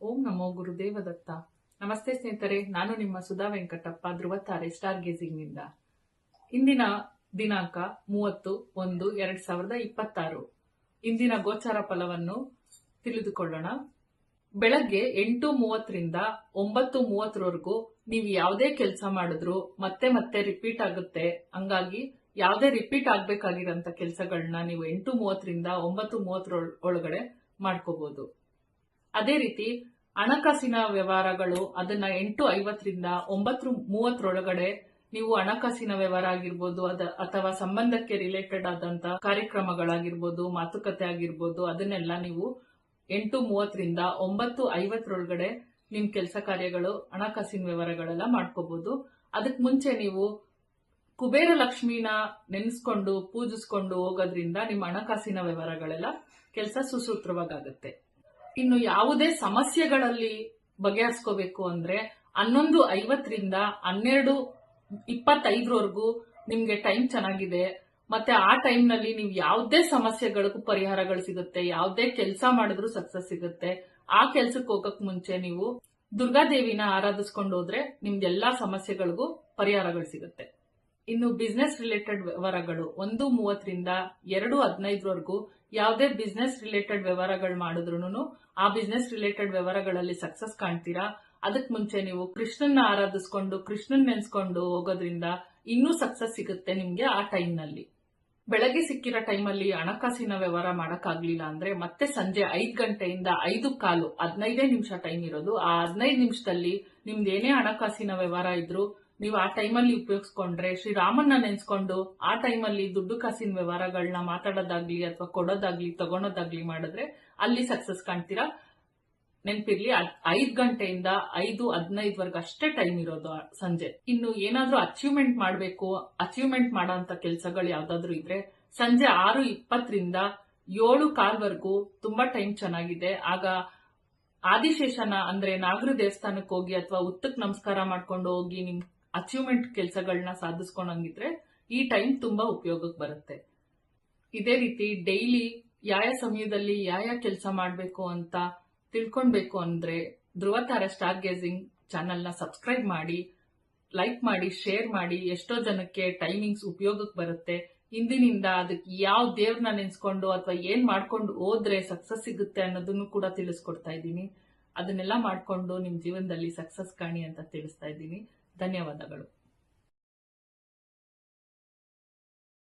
ಓಂ ನಮೋ ಗುರುದೇವದತ್ತ. ನಮಸ್ತೆ ಸ್ನೇಹಿತರೆ, ನಾನು ನಿಮ್ಮ ಸುಧಾ ವೆಂಕಟಪ್ಪ, ಧ್ರುವತಾರೆ ಸ್ಟಾರ್ ಗೇಜಿಂಗ್ ನಿಂದ. ಇಂದಿನ ದಿನಾಂಕ 30/1/2026. ಇಂದಿನ ಗೋಚಾರ ಫಲವನ್ನು ತಿಳಿದುಕೊಳ್ಳೋಣ. ಬೆಳಗ್ಗೆ 8:30ರಿಂದ 9:30ವರೆಗೂ ನೀವು ಯಾವುದೇ ಕೆಲಸ ಮಾಡಿದ್ರು ಮತ್ತೆ ಮತ್ತೆ ರಿಪೀಟ್ ಆಗುತ್ತೆ. ಹಂಗಾಗಿ ಯಾವುದೇ ರಿಪೀಟ್ ಆಗ್ಬೇಕಾಗಿರೋಂಥ ಕೆಲಸಗಳನ್ನ ನೀವು 8:30ರಿಂದ 9:30 ಒಳಗಡೆ ಮಾಡ್ಕೋಬಹುದು. ಅದೇ ರೀತಿ ಹಣಕಾಸಿನ ವ್ಯವಹಾರಗಳು ಅದನ್ನ 8:50ರಿಂದ 9:30 ಒಳಗಡೆ ನೀವು ಹಣಕಾಸಿನ ವ್ಯವಹಾರ ಆಗಿರ್ಬೋದು ಅಥವಾ ಸಂಬಂಧಕ್ಕೆ ರಿಲೇಟೆಡ್ ಆದಂತ ಕಾರ್ಯಕ್ರಮಗಳಾಗಿರ್ಬೋದು, ಮಾತುಕತೆ ಆಗಿರ್ಬೋದು, ಅದನ್ನೆಲ್ಲ ನೀವು 8:30ರಿಂದ 9:50 ಒಳಗಡೆ ನಿಮ್ ಕೆಲಸ ಕಾರ್ಯಗಳು, ಹಣಕಾಸಿನ ವ್ಯವಹಾರಗಳೆಲ್ಲ ಮಾಡ್ಕೋಬಹುದು. ಅದಕ್ಕೆ ಮುಂಚೆ ನೀವು ಕುಬೇರ ಲಕ್ಷ್ಮಿನ ನೆನೆಸ್ಕೊಂಡು ಪೂಜಿಸ್ಕೊಂಡು ಹೋಗೋದ್ರಿಂದ ನಿಮ್ಮ ಹಣಕಾಸಿನ ವ್ಯವಹಾರಗಳೆಲ್ಲ ಕೆಲಸ ಸುಸೂತ್ರವಾಗುತ್ತೆ. ಇನ್ನು ಯಾವುದೇ ಸಮಸ್ಯೆಗಳಲ್ಲಿ ಬಗೆಹರಿಸ್ಕೋಬೇಕು ಅಂದ್ರೆ 11:50ರಿಂದ 12:25ವರೆಗೂ ನಿಮ್ಗೆ ಟೈಮ್ ಚೆನ್ನಾಗಿದೆ. ಮತ್ತೆ ಆ ಟೈಮ್ ನಲ್ಲಿ ನೀವು ಯಾವುದೇ ಸಮಸ್ಯೆಗಳಿಗೂ ಪರಿಹಾರಗಳು ಸಿಗುತ್ತೆ. ಯಾವುದೇ ಕೆಲಸ ಮಾಡಿದ್ರು ಸಕ್ಸಸ್ ಸಿಗುತ್ತೆ. ಆ ಕೆಲ್ಸಕ್ಕೆ ಹೋಗಕ್ ಮುಂಚೆ ನೀವು ದುರ್ಗಾದೇವಿನ ಆರಾಧಿಸ್ಕೊಂಡು ಹೋದ್ರೆ ನಿಮ್ಗೆಲ್ಲಾ ಸಮಸ್ಯೆಗಳಿಗೂ ಪರಿಹಾರಗಳು ಸಿಗುತ್ತೆ. ಇನ್ನು ಬಿಸ್ನೆಸ್ ರಿಲೇಟೆಡ್ ವ್ಯವಹಾರಗಳು 1:30ರಿಂದ 2:15ವರೆಗೂ ಯಾವುದೇ ಬಿಸ್ನೆಸ್ ರಿಲೇಟೆಡ್ ವ್ಯವಹಾರಗಳು ಮಾಡಿದ್ರು ಆ ಬಿಸ್ನೆಸ್ ರಿಲೇಟೆಡ್ ವ್ಯವಹಾರಗಳಲ್ಲಿ ಸಕ್ಸಸ್ ಕಾಣ್ತೀರಾ. ಅದಕ್ಕೆ ಮುಂಚೆ ನೀವು ಕೃಷ್ಣನ್ನ ಆರಾಧಿಸ್ಕೊಂಡು ಕೃಷ್ಣನ್ ನೆನ್ಸ್ಕೊಂಡು ಹೋಗೋದ್ರಿಂದ ಇನ್ನೂ ಸಕ್ಸಸ್ ಸಿಗುತ್ತೆ ನಿಮ್ಗೆ ಆ ಟೈಮ್ ನಲ್ಲಿ. ಬೆಳಗ್ಗೆ ಸಿಕ್ಕಿರೋ ಟೈಮಲ್ಲಿ ಹಣಕಾಸಿನ ವ್ಯವಹಾರ ಮಾಡಕ್ಕಾಗ್ಲಿಲ್ಲ ಅಂದ್ರೆ ಮತ್ತೆ ಸಂಜೆ 5 ಗಂಟೆಯಿಂದ 5:15 15 ನಿಮಿಷ ಟೈಮ್ ಇರೋದು. ಆ 15 ನಿಮಿಷದಲ್ಲಿ ನಿಮ್ದೇನೇ ಹಣಕಾಸಿನ ವ್ಯವಹಾರ ಇದ್ರು ನೀವು ಆ ಟೈಮಲ್ಲಿ ಉಪಯೋಗಿಸ್ಕೊಂಡ್ರೆ, ಶ್ರೀರಾಮನ್ನ ನೆನ್ಸ್ಕೊಂಡು ಆ ಟೈಮಲ್ಲಿ ದುಡ್ಡು ಕಾಸಿನ ವ್ಯವಹಾರಗಳನ್ನ ಮಾತಾಡೋದಾಗ್ಲಿ ಅಥವಾ ಕೊಡೋದಾಗ್ಲಿ ತಗೊಳೋದಾಗ್ಲಿ ಮಾಡಿದ್ರೆ ಅಲ್ಲಿ ಸಕ್ಸಸ್ ಕಾಣ್ತೀರಾ. ನೆನ್ಪಿರ್ಲಿ, 5 ಗಂಟೆಯಿಂದ 5:15ವರೆಗೂ ಅಷ್ಟೇ ಟೈಮ್ ಇರೋದು ಸಂಜೆ. ಇನ್ನು ಏನಾದ್ರೂ ಅಚೀವ್ಮೆಂಟ್ ಮಾಡಬೇಕು, ಅಚೀವ್ಮೆಂಟ್ ಮಾಡೋ ಅಂತ ಕೆಲಸಗಳು ಯಾವ್ದಾದ್ರು ಇದ್ರೆ ಸಂಜೆ 6:20ರಿಂದ 7:15ವರೆಗೂ ತುಂಬಾ ಟೈಮ್ ಚೆನ್ನಾಗಿದೆ. ಆಗ ಆದಿಶೇಷನ ಅಂದ್ರೆ ನಾಗರ ದೇವಸ್ಥಾನಕ್ಕೆ ಹೋಗಿ ಅಥವಾ ಉತ್ತಕ್ ನಮಸ್ಕಾರ ಮಾಡ್ಕೊಂಡು ಹೋಗಿ ನಿಮ್ ಅಚೀವ್ಮೆಂಟ್ ಕೆಲಸಗಳನ್ನ ಸಾಧಿಸ್ಕೊಂಡಂಗಿದ್ರೆ ಈ ಟೈಮ್ ತುಂಬಾ ಉಪಯೋಗಕ್ಕೆ ಬರುತ್ತೆ. ಇದೇ ರೀತಿ ಡೈಲಿ ಯಾವ ಸಮಯದಲ್ಲಿ ಯಾವ ಕೆಲಸ ಮಾಡಬೇಕು ಅಂತ ತಿಳ್ಕೊಳ್ಬೇಕು ಅಂದ್ರೆ ಧ್ರುವತಾರೆ ಸ್ಟಾರ್ ಗೇಜಿಂಗ್ ಚಾನೆಲ್ ನ ಸಬ್ಸ್ಕ್ರೈಬ್ ಮಾಡಿ, ಲೈಕ್ ಮಾಡಿ, ಶೇರ್ ಮಾಡಿ. ಎಷ್ಟೋ ಜನಕ್ಕೆ ಟೈಮಿಂಗ್ಸ್ ಉಪಯೋಗಕ್ಕೆ ಬರುತ್ತೆ. ಇಂದಿನಿಂದ ಅದಕ್ಕೆ ಯಾವ ದೇವ್ರನ್ನ ನೆನ್ಸ್ಕೊಂಡು ಅಥವಾ ಏನ್ ಮಾಡ್ಕೊಂಡು ಹೋದ್ರೆ ಸಕ್ಸಸ್ ಸಿಗುತ್ತೆ ಅನ್ನೋದನ್ನು ಕೂಡ ತಿಳಿಸ್ಕೊಡ್ತಾ ಇದ್ದೀನಿ. ಅದನ್ನೆಲ್ಲ ಮಾಡ್ಕೊಂಡು ನಿಮ್ ಜೀವನದಲ್ಲಿ ಸಕ್ಸಸ್ ಕಾಣಿ ಅಂತ ತಿಳಿಸ್ತಾ ಇದ್ದೀನಿ. ಧನ್ಯವಾದಗಳು.